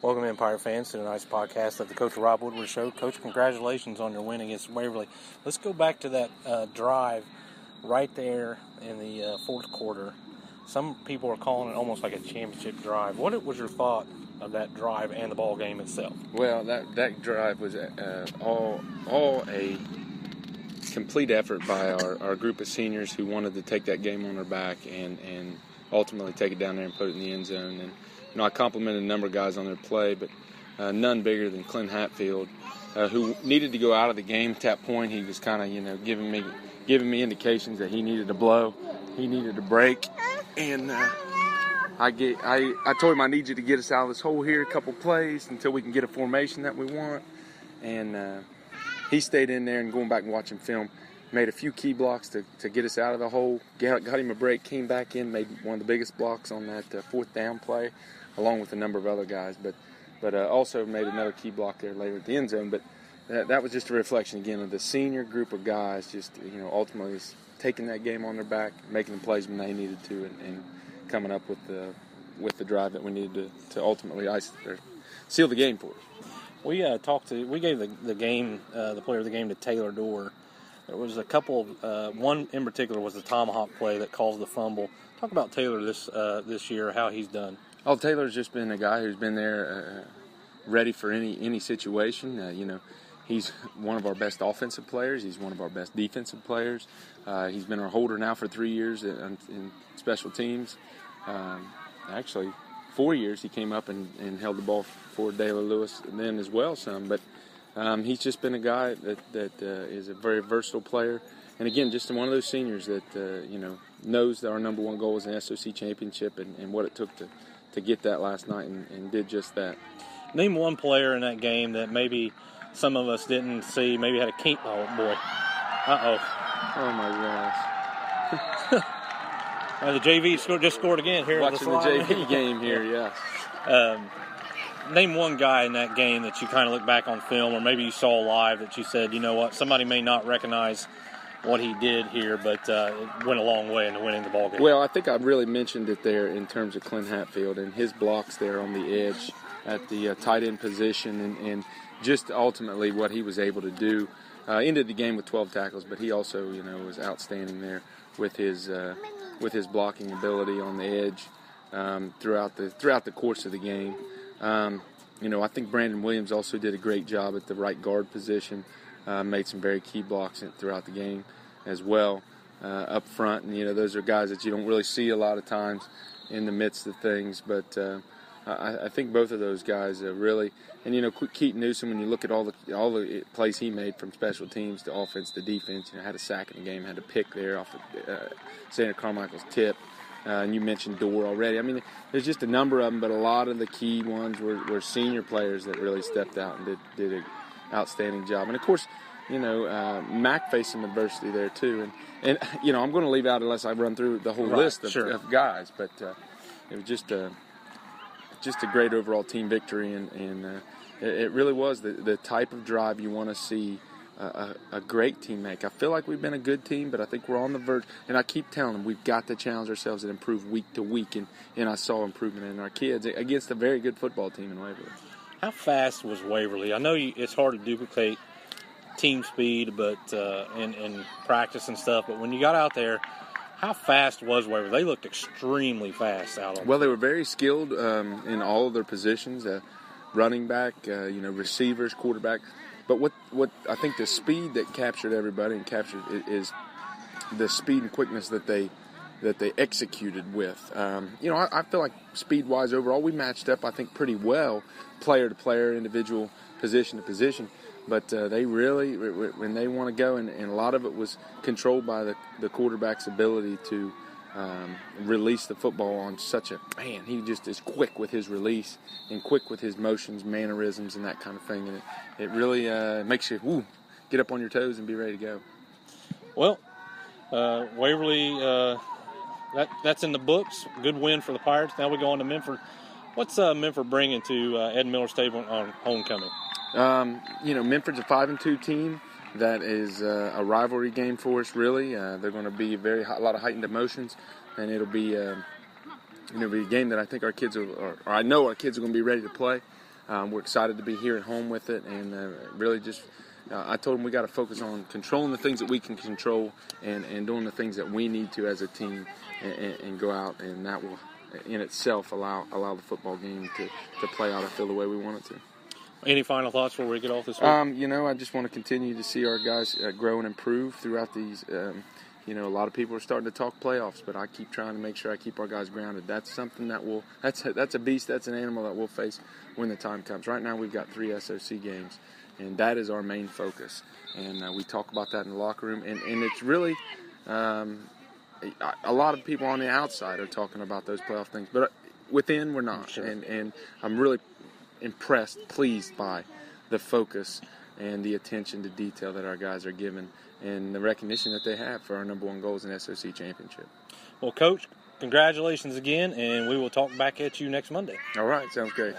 Welcome in, Pirate fans, to tonight's podcast of the Coach Rob Woodward Show. Coach, congratulations on your win against Waverly. Let's go back to that drive right there in the fourth quarter. Some people are calling it almost like a championship drive. What was your thought of that drive and the ball game itself? Well, that drive was all a complete effort by our group of seniors who wanted to take that game on their back and ultimately take it down there and put it in the end zone. And I complimented a number of guys on their play, but none bigger than Clint Hatfield, who needed to go out of the game at that point. He was kind of, giving me indications that he needed to blow, he needed to break, and I told him I need you to get us out of this hole here a couple plays until we can get a formation that we want. And he stayed in there and going back and watching film, made a few key blocks to get us out of the hole, got him a break, came back in, made one of the biggest blocks on that fourth down play, along with a number of other guys, but also made another key block there later at the end zone. But that was just a reflection, again, of the senior group of guys just, ultimately taking that game on their back, making the plays when they needed to, and coming up with the drive that we needed to ultimately seal the game for us. We gave the player of the game to Taylor Dorr. There was a couple of, one in particular was the tomahawk play that caused the fumble. Talk about Taylor this year, how he's done. Oh, Taylor's just been a guy who's been there ready for any situation. He's one of our best offensive players. He's one of our best defensive players. He's been our holder now for 3 years in special teams. Actually, 4 years he came up and held the ball for Dale Lewis then as well some. But he's just been a guy that is a very versatile player. And again, just one of those seniors that, knows that our number one goal is an SOC championship and what it took to get that last night and did just that. Name one player in that game that maybe some of us didn't see, maybe had a key. Oh, boy. Uh-oh. Oh, my gosh. The JV just scored again here. Watching the JV game here, yes. Name one guy in that game that you kind of look back on film, or maybe you saw live, that you said, you know what, somebody may not recognize what he did here, but it went a long way into winning the ball game. Well, I think I really mentioned it there in terms of Clint Hatfield and his blocks there on the edge at the tight end position and just ultimately what he was able to do. Ended the game with 12 tackles, but he also, was outstanding there with his blocking ability on the edge throughout the course of the game. I think Brandon Williams also did a great job at the right guard position. Made some very key blocks throughout the game as well up front. And, those are guys that you don't really see a lot of times in the midst of things. But I think both of those guys really – and, Keaton Newsom, when you look at all the plays he made from special teams to offense to defense, had a sack in the game, had a pick there off of Senator Carmichael's tip. And you mentioned Dorr already. I mean, there's just a number of them, but a lot of the key ones were senior players that really stepped out and did an outstanding job. And, of course, Mac faced some adversity there, too. And I'm going to leave out unless I run through the whole list of guys. But it was just a great overall team victory. And it really was the type of drive you want to see a great team make. I feel like we've been a good team, but I think we're on the verge. And I keep telling them we've got to challenge ourselves and improve week to week. And I saw improvement in our kids against a very good football team in Waverly. How fast was Waverly? I know it's hard to duplicate team speed, but in practice and stuff. But when you got out there, how fast was Waverly? They looked extremely fast out on. Well, they were very skilled in all of their positions, running back, receivers, quarterback. But what I think the speed that captured everybody and captured is the speed and quickness that they executed with. I feel like speed-wise overall we matched up, I think, pretty well, player to player, individual position to position. But they really, when they want to go, and a lot of it was controlled by the quarterback's ability to release the football on he just is quick with his release and quick with his motions, mannerisms, and that kind of thing. And it really makes you get up on your toes and be ready to go. Well, Waverly, that's in the books. Good win for the Pirates. Now we go on to Memphis. What's Memphis bringing to Ed Miller Stadium on homecoming? Memphis a 5-2 team. That is a rivalry game for us, really. They're going to be a lot of heightened emotions, and it'll be a game that I think our kids I know our kids are going to be ready to play. we're excited to be here at home with it, and really just I told them we got to focus on controlling the things that we can control and doing the things that we need to as a team, and go out, and that will in itself allow the football game to play out, I feel, the way we want it to. Any final thoughts before we get off this week? I just want to continue to see our guys grow and improve throughout these. A lot of people are starting to talk playoffs, but I keep trying to make sure I keep our guys grounded. That's something that's a beast, that's an animal that we'll face when the time comes. Right now we've got 3 SOC games, and that is our main focus. And we talk about that in the locker room, and it's really a lot of people on the outside are talking about those playoff things, but within we're not. Sure. And I'm really impressed, pleased by the focus and the attention to detail that our guys are given, and the recognition that they have for our number 1 goals in SOC championship. Well, Coach, congratulations again, and we will talk back at you next Monday. All right, sounds great.